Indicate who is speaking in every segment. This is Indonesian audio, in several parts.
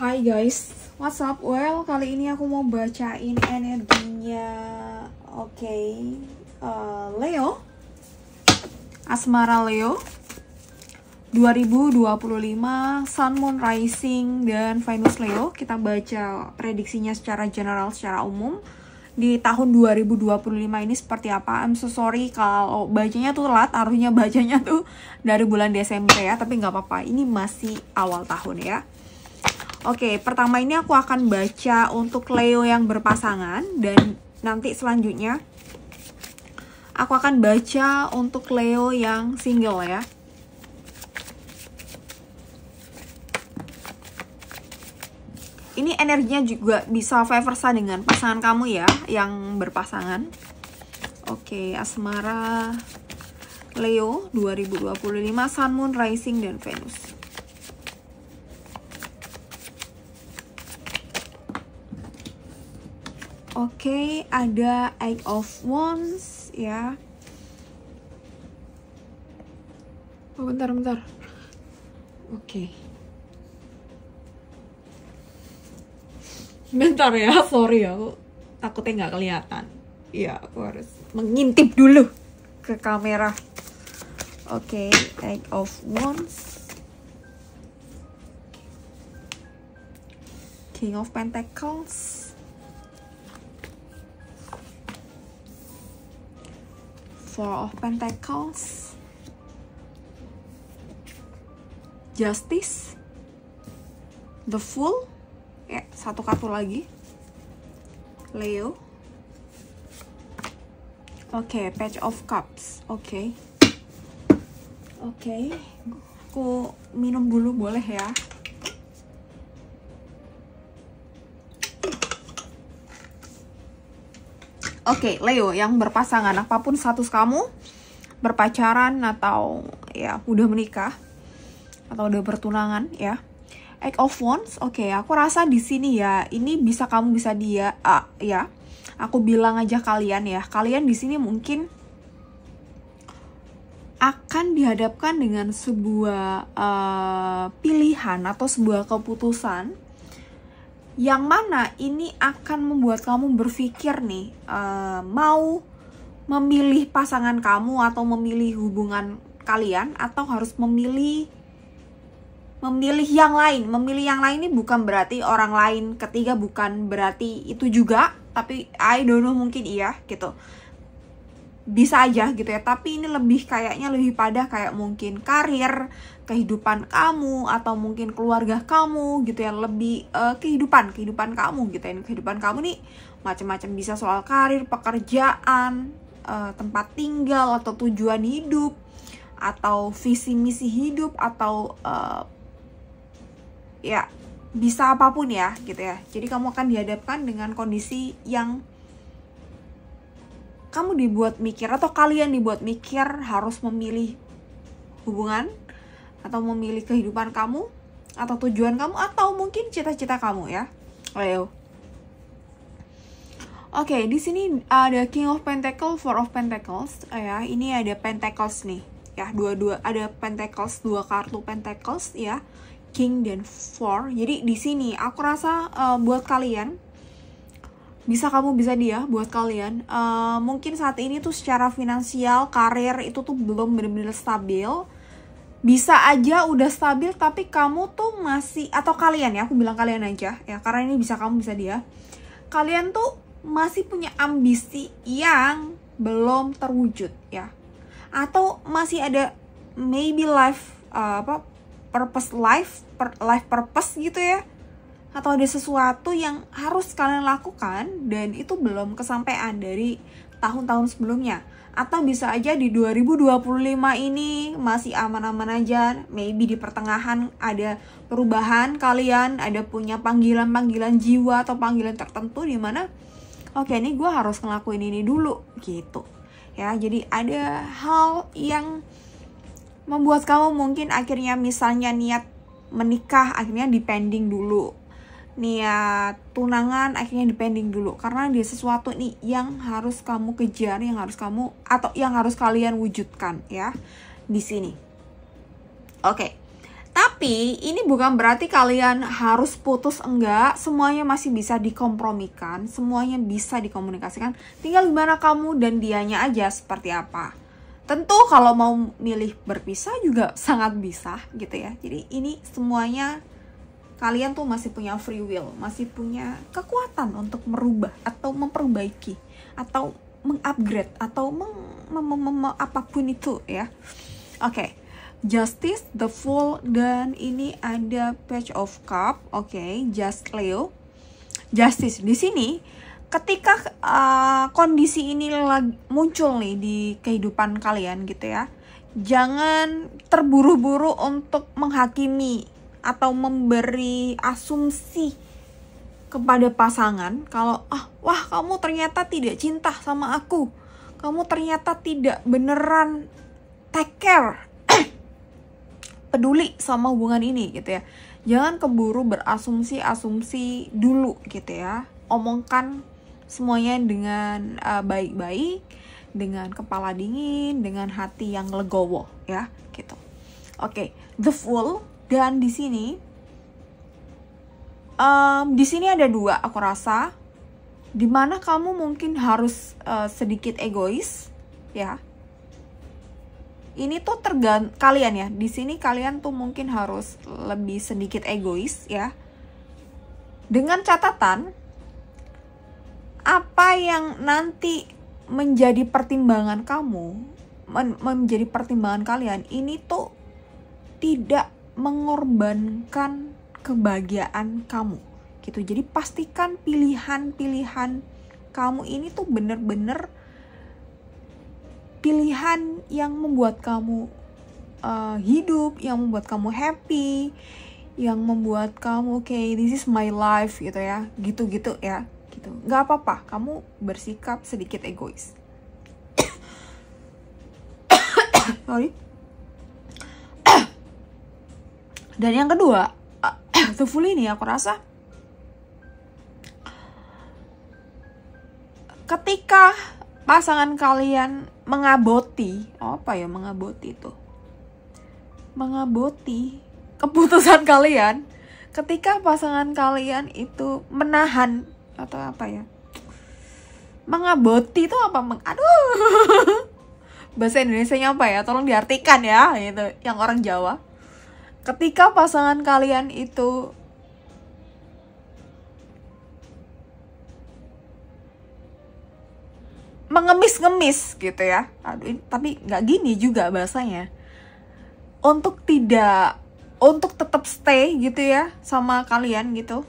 Speaker 1: Hai guys, what's up? Well, kali ini aku mau bacain energinya. Leo, Asmara Leo 2025, Sun, Moon, Rising, dan Venus Leo. Kita baca prediksinya secara general, secara umum di tahun 2025 ini seperti apa. I'm so sorry kalau bacanya tuh telat, harusnya bacanya tuh dari bulan Desember ya, tapi nggak apa-apa, ini masih awal tahun ya. Oke, pertama ini aku akan baca untuk Leo yang berpasangan, dan nanti selanjutnya aku akan baca untuk Leo yang single ya. Ini energinya juga bisa vice versa dengan pasangan kamu ya, yang berpasangan. Oke, Asmara Leo 2025, Sun, Moon, Rising, dan Venus. Oke, ada Eight of Wands ya. Oh, bentar. Oke. Bentar ya, sorry ya, aku takutnya nggak kelihatan. Iya, aku harus mengintip dulu ke kamera. Oke, Eight of Wands, King of Pentacles, Four of Pentacles, Justice, The Fool, ya, satu kartu lagi, Leo. Oke, Page of Cups. Oke, aku minum dulu boleh ya. Oke, Leo yang berpasangan, apapun status kamu, berpacaran atau ya udah menikah atau udah bertunangan ya. Eight of Wands, oke, aku rasa di sini ya, ini bisa kamu bisa dia, ya. Aku bilang aja kalian ya, kalian di sini mungkin akan dihadapkan dengan sebuah pilihan atau sebuah keputusan yang mana ini akan membuat kamu berpikir nih, mau memilih pasangan kamu atau memilih hubungan kalian, atau harus memilih yang lain. Memilih yang lain ini bukan berarti orang lain ketiga, bukan berarti itu juga, tapi I don't know, mungkin iya gitu, bisa aja gitu ya, tapi ini lebih kayaknya lebih pada kayak mungkin karir, kehidupan kamu, atau mungkin keluarga kamu gitu ya, lebih kehidupan kamu gitu ya. Kehidupan kamu nih macam-macam, bisa soal karir, pekerjaan, tempat tinggal, atau tujuan hidup, atau visi misi hidup, atau ya bisa apapun ya gitu ya. Jadi kamu akan dihadapkan dengan kondisi yang kamu dibuat mikir, atau kalian dibuat mikir harus memilih hubungan, atau memilih kehidupan kamu, atau tujuan kamu, atau mungkin cita-cita kamu ya, Leo. Oke, di sini ada King of Pentacles, Four of Pentacles ya. Ini ada Pentacles nih ya, dua ada Pentacles, dua kartu Pentacles ya, King dan Four. Jadi di sini aku rasa buat kalian, bisa kamu bisa dia, buat kalian mungkin saat ini tuh secara finansial, karir itu tuh belum benar-benar stabil. Bisa aja udah stabil tapi kamu tuh masih, atau kalian ya, aku bilang kalian aja ya, karena ini bisa kamu bisa dia, kalian tuh masih punya ambisi yang belum terwujud ya, atau masih ada maybe life purpose gitu ya, atau ada sesuatu yang harus kalian lakukan dan itu belum kesampaian dari tahun-tahun sebelumnya. Atau bisa aja di 2025 ini masih aman-aman aja, maybe di pertengahan ada perubahan, kalian ada punya panggilan-panggilan jiwa atau panggilan tertentu di mana oke, ini gue harus ngelakuin ini dulu gitu ya. Jadi ada hal yang membuat kamu mungkin akhirnya misalnya niat menikah akhirnya dipending dulu, niat tunangan akhirnya dipending dulu, karena ada sesuatu nih yang harus kamu kejar, yang harus kamu, atau yang harus kalian wujudkan ya di sini. Oke. Tapi Tapi ini bukan berarti kalian harus putus, enggak. Semuanya masih bisa dikompromikan, semuanya bisa dikomunikasikan. Tinggal gimana kamu dan dianya aja seperti apa. Tentu kalau mau milih berpisah juga sangat bisa gitu ya. Jadi ini semuanya kalian tuh masih punya free will, masih punya kekuatan untuk merubah atau memperbaiki atau mengupgrade atau apapun itu ya. Oke. Justice, the Fool, dan ini ada Page of Cup. Oke, Just Leo. Justice di sini ketika kondisi ini muncul nih di kehidupan kalian gitu ya. Jangan terburu-buru untuk menghakimi atau memberi asumsi kepada pasangan kalau wah kamu ternyata tidak cinta sama aku. Kamu ternyata tidak beneran take care, peduli sama hubungan ini gitu ya. Jangan keburu berasumsi-asumsi dulu gitu ya. Omongkan semuanya dengan baik-baik, dengan kepala dingin, dengan hati yang legowo ya gitu. Oke, The Fool, dan di sini ada dua aku rasa, dimana kamu mungkin harus sedikit egois ya. Ini tuh kalian ya. Di sini kalian tuh mungkin harus lebih sedikit egois ya. Dengan catatan apa yang nanti menjadi pertimbangan kamu, menjadi pertimbangan kalian, ini tuh tidak mengorbankan kebahagiaan kamu gitu. Jadi pastikan pilihan-pilihan kamu ini tuh bener-bener pilihan yang membuat kamu hidup, yang membuat kamu happy, yang membuat kamu okay, this is my life gitu ya, gitu-gitu ya, gitu. Nggak apa-apa, kamu bersikap sedikit egois. Sorry. Dan yang kedua, The Fool ini aku rasa ketika pasangan kalian mengaboti keputusan kalian, ketika pasangan kalian itu menahan atau mengaboti itu bahasa Indonesianya apa ya, tolong diartikan ya, gitu yang orang Jawa. Ketika pasangan kalian itu mengemis-ngemis gitu ya. Tapi nggak gini juga bahasanya. Untuk tetap stay gitu ya sama kalian gitu.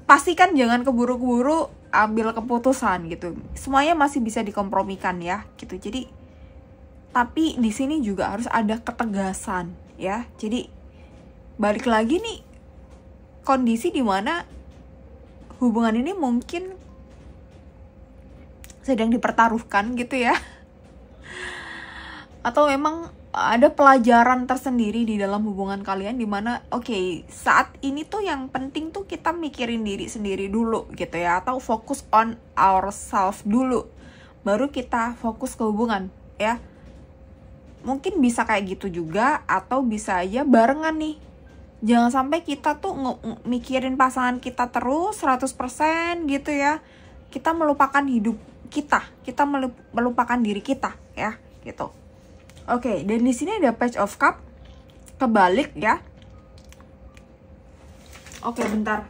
Speaker 1: Pastikan jangan keburu-keburu ambil keputusan gitu. Semuanya masih bisa dikompromikan ya gitu. Jadi tapi di sini juga harus ada ketegasan ya. Jadi balik lagi nih, kondisi dimana hubungan ini mungkin sedang dipertaruhkan gitu ya, atau memang ada pelajaran tersendiri di dalam hubungan kalian dimana saat ini tuh yang penting tuh kita mikirin diri sendiri dulu gitu ya, atau fokus on ourselves dulu baru kita fokus ke hubungan ya. Mungkin bisa kayak gitu juga, atau bisa aja barengan nih. Jangan sampai kita tuh mikirin pasangan kita terus 100% gitu ya. Kita melupakan hidup kita melupakan diri kita ya gitu. Oke, dan di sini ada Page of Cup kebalik ya. Oke, bentar.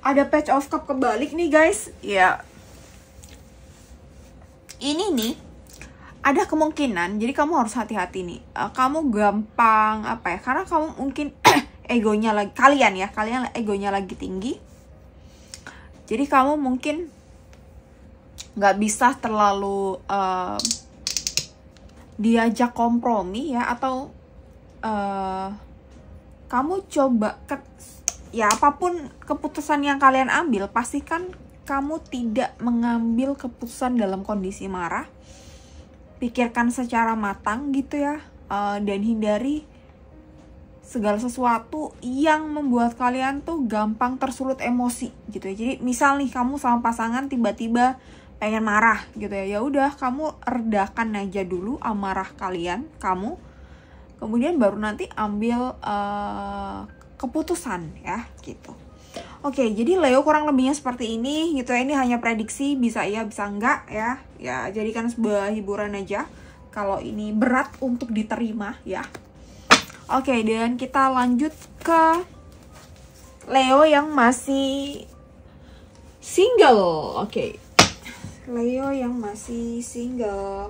Speaker 1: Ada Page of Cup kebalik nih guys. Ya. Ini nih ada kemungkinan, jadi kamu harus hati-hati nih. Kamu gampang karena kamu mungkin egonya lagi, kalian egonya lagi tinggi. Jadi kamu mungkin nggak bisa terlalu diajak kompromi ya, atau kamu coba apapun keputusan yang kalian ambil, pastikan kamu tidak mengambil keputusan dalam kondisi marah. Pikirkan secara matang gitu ya, dan hindari segala sesuatu yang membuat kalian tuh gampang tersulut emosi gitu ya. Jadi misal nih kamu sama pasangan tiba-tiba pengen marah gitu ya, ya udah kamu redakan aja dulu amarah kalian, kemudian baru nanti ambil keputusan ya gitu. Oke, jadi Leo kurang lebihnya seperti ini gitu ya. Ini hanya prediksi, bisa iya bisa enggak ya. Ya jadikan sebuah hiburan aja kalau ini berat untuk diterima ya. Oke, dan kita lanjut ke Leo yang masih single. Oke. Leo yang masih single.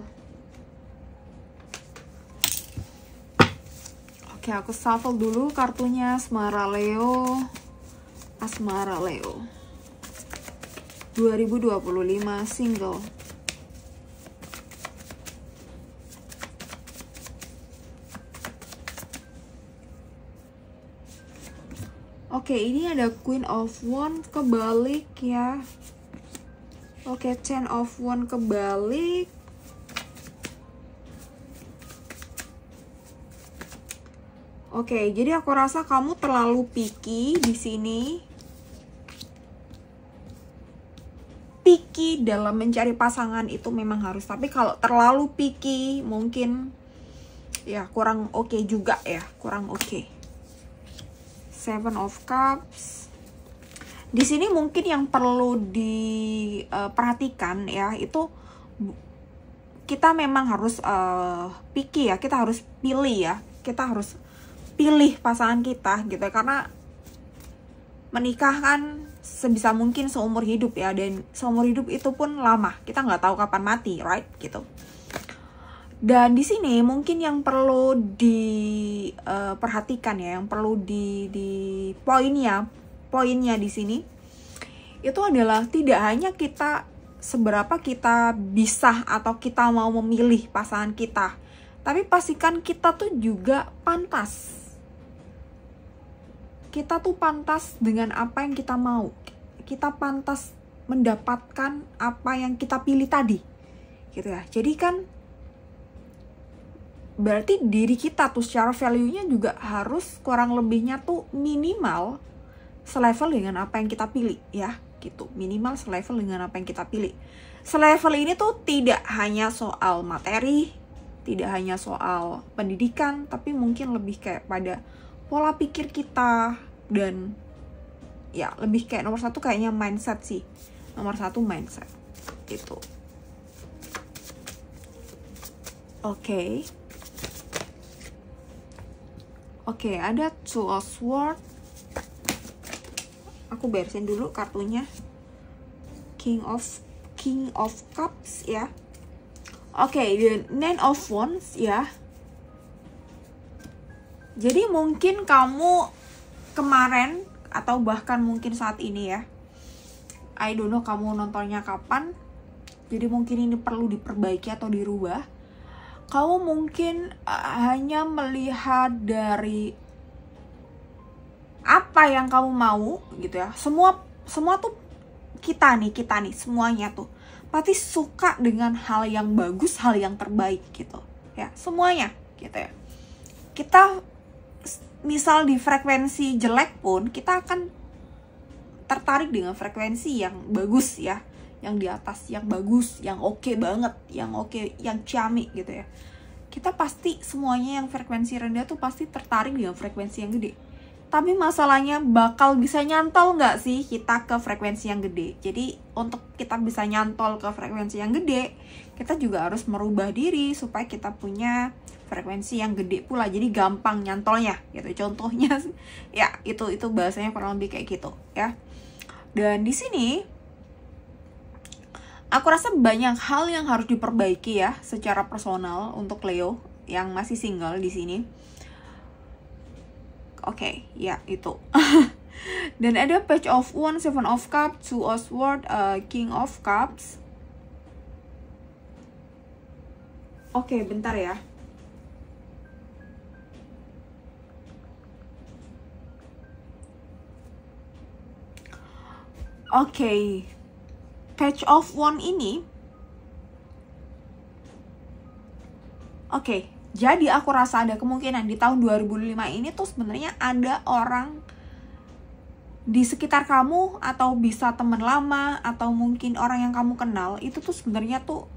Speaker 1: Oke, aku shuffle dulu kartunya Asmara Leo. Asmara Leo 2025 single. Oke, ini ada Queen of Wands kebalik ya. Oke, Ten of Wands kebalik. Oke, jadi aku rasa kamu terlalu picky di sini. Picky dalam mencari pasangan itu memang harus, tapi kalau terlalu picky mungkin ya kurang oke juga ya, kurang oke. Seven of Cups. Di sini mungkin yang perlu diperhatikan ya, itu kita memang harus picky ya, kita harus pilih ya, kita harus pilih pasangan kita gitu ya, karena menikah kan sebisa mungkin seumur hidup ya, dan seumur hidup itu pun lama, kita nggak tahu kapan mati, right gitu. Dan di sini mungkin yang perlu diperhatikan ya, yang perlu di poinnya di sini itu adalah tidak hanya kita seberapa kita bisa atau kita mau memilih pasangan kita, tapi pastikan kita tuh juga pantas. Kita tuh pantas dengan apa yang kita mau. Kita pantas mendapatkan apa yang kita pilih tadi. Gitu ya. Jadi kan berarti diri kita tuh secara value-nya juga harus kurang lebihnya tuh minimal selevel dengan apa yang kita pilih ya, gitu. Minimal selevel dengan apa yang kita pilih. Selevel ini tuh tidak hanya soal materi, tidak hanya soal pendidikan, tapi mungkin lebih kayak pada pola pikir kita, dan ya lebih kayak nomor satu kayaknya mindset sih. Nomor satu mindset gitu. Oke. Oke, ada Two of Swords. Aku beresin dulu kartunya. King of Cups ya. Oke, the Nine of Wands ya. Jadi mungkin kamu kemarin atau bahkan mungkin saat ini ya, I don't know kamu nontonnya kapan, jadi mungkin ini perlu diperbaiki atau dirubah. Kamu mungkin hanya melihat dari apa yang kamu mau gitu ya. Semua tuh kita nih semuanya tuh pasti suka dengan hal yang bagus, hal yang terbaik gitu ya, semuanya gitu ya. Kita misal di frekuensi jelek pun kita akan tertarik dengan frekuensi yang bagus ya, yang di atas, yang bagus, yang oke banget, yang oke, yang ciamik gitu ya. Kita pasti semuanya yang frekuensi rendah tuh pasti tertarik dengan frekuensi yang gede. Tapi masalahnya bakal bisa nyantol nggak sih kita ke frekuensi yang gede? Jadi untuk kita bisa nyantol ke frekuensi yang gede, kita juga harus merubah diri supaya kita punya frekuensi yang gede pula. Jadi gampang nyantolnya gitu. Contohnya ya itu bahasanya kurang lebih kayak gitu ya. Dan di sini aku rasa banyak hal yang harus diperbaiki ya secara personal untuk Leo yang masih single di sini. Oke, ya itu. Dan ada Page of Wands, Seven of Cups, Two of Swords, King of Cups. Oke, bentar ya. Oke. Page of Wands ini. Oke, Jadi aku rasa ada kemungkinan di tahun 2005 ini tuh sebenarnya ada orang di sekitar kamu, atau bisa teman lama, atau mungkin orang yang kamu kenal, itu tuh sebenarnya tuh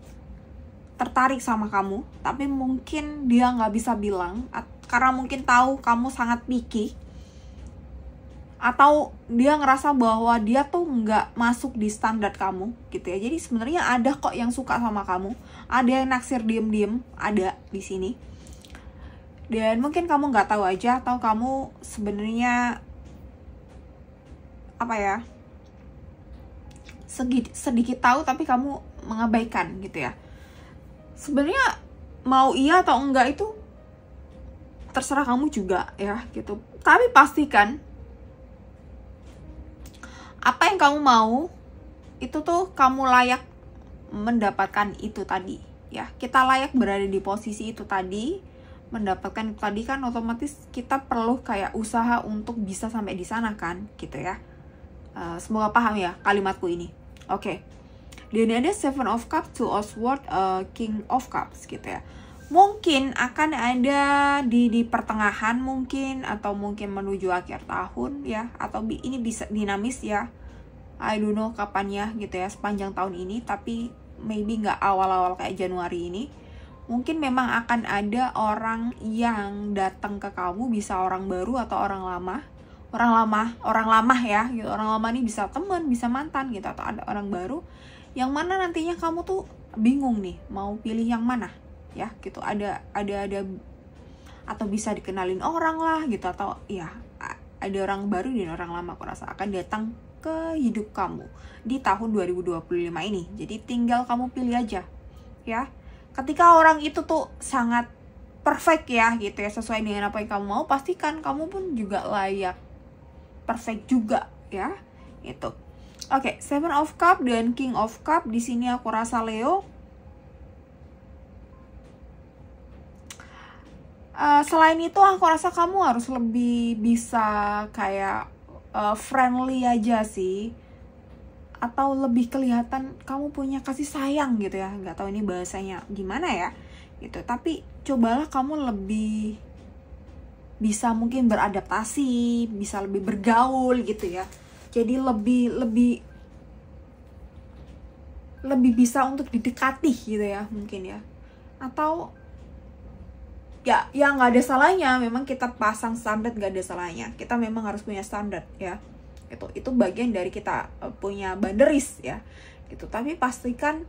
Speaker 1: tertarik sama kamu, tapi mungkin dia nggak bisa bilang karena mungkin tahu kamu sangat picky, atau dia ngerasa bahwa dia tuh nggak masuk di standar kamu gitu ya. Jadi sebenarnya ada kok yang suka sama kamu, ada yang naksir diem-diem, ada di sini. Dan mungkin kamu nggak tahu aja, atau kamu sebenarnya apa ya, sedikit tahu tapi kamu mengabaikan gitu ya. Sebenarnya mau iya atau enggak itu terserah kamu juga ya gitu. Tapi pastikan apa yang kamu mau itu tuh kamu layak mendapatkan itu tadi ya. Kita layak berada di posisi itu tadi, mendapatkan itu tadi, kan otomatis kita perlu kayak usaha untuk bisa sampai di sana kan gitu ya. Semoga paham ya kalimatku ini. Oke. Dan ada Seven of Cups, Two of Swords, King of Cups gitu ya. Mungkin akan ada di pertengahan mungkin, atau mungkin menuju akhir tahun ya, atau ini bisa dinamis ya. I don't know kapannya gitu ya, sepanjang tahun ini, tapi maybe nggak awal-awal kayak Januari ini. Mungkin memang akan ada orang yang datang ke kamu, bisa orang baru atau orang lama ya gitu. Orang lama ini bisa teman, bisa mantan gitu, atau ada orang baru yang mana nantinya kamu tuh bingung nih mau pilih yang mana ya gitu. Ada atau bisa dikenalin orang lah gitu, atau ya ada orang baru dan orang lama aku rasa akan datang ke hidup kamu di tahun 2025 ini. Jadi tinggal kamu pilih aja ya. Ketika orang itu tuh sangat perfect ya gitu ya, sesuai dengan apa yang kamu mau, pastikan kamu pun juga layak perfect juga ya itu. Oke, Seven of Cup dan King of Cup di sini aku rasa Leo. Selain itu aku rasa kamu harus lebih bisa kayak friendly aja sih, atau lebih kelihatan kamu punya kasih sayang gitu ya. Nggak tahu ini bahasanya gimana ya gitu, tapi cobalah kamu lebih bisa mungkin beradaptasi, bisa lebih bergaul gitu ya. Jadi lebih bisa untuk didekati gitu ya mungkin ya. Atau ya nggak ada salahnya memang kita pasang standar, nggak ada salahnya. Kita memang harus punya standar ya. Itu bagian dari kita punya boundaries ya gitu. Tapi pastikan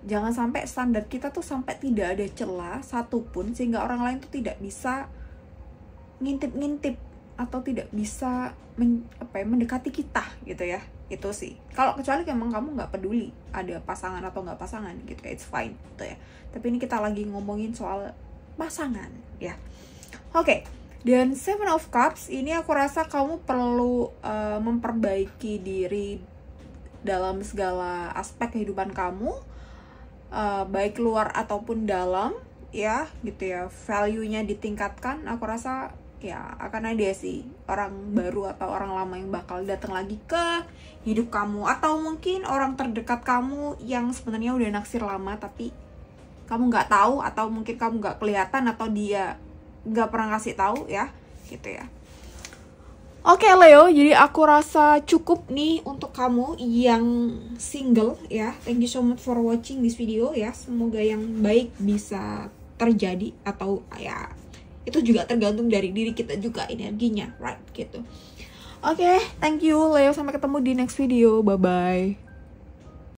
Speaker 1: jangan sampai standar kita tuh sampai tidak ada celah satupun sehingga orang lain tuh tidak bisa ngintip atau tidak bisa mendekati kita gitu ya. Itu sih kalau kecuali emang kamu nggak peduli ada pasangan atau nggak pasangan gitu ya, it's fine gitu ya. Tapi ini kita lagi ngomongin soal pasangan ya. Oke. Dan Seven of Cups ini aku rasa kamu perlu memperbaiki diri dalam segala aspek kehidupan kamu, baik luar ataupun dalam ya gitu ya. Value-nya ditingkatkan. Aku rasa ya akan ada sih orang baru atau orang lama yang bakal datang lagi ke hidup kamu, atau mungkin orang terdekat kamu yang sebenarnya udah naksir lama tapi kamu nggak tahu, atau mungkin kamu nggak kelihatan, atau dia nggak pernah kasih tahu ya gitu ya. Oke Leo, jadi aku rasa cukup nih untuk kamu yang single ya. Thank you so much for watching this video ya. Semoga yang baik bisa terjadi, atau ya itu juga tergantung dari diri kita juga energinya, right gitu. Oke, thank you Leo, sampai ketemu di next video. Bye bye.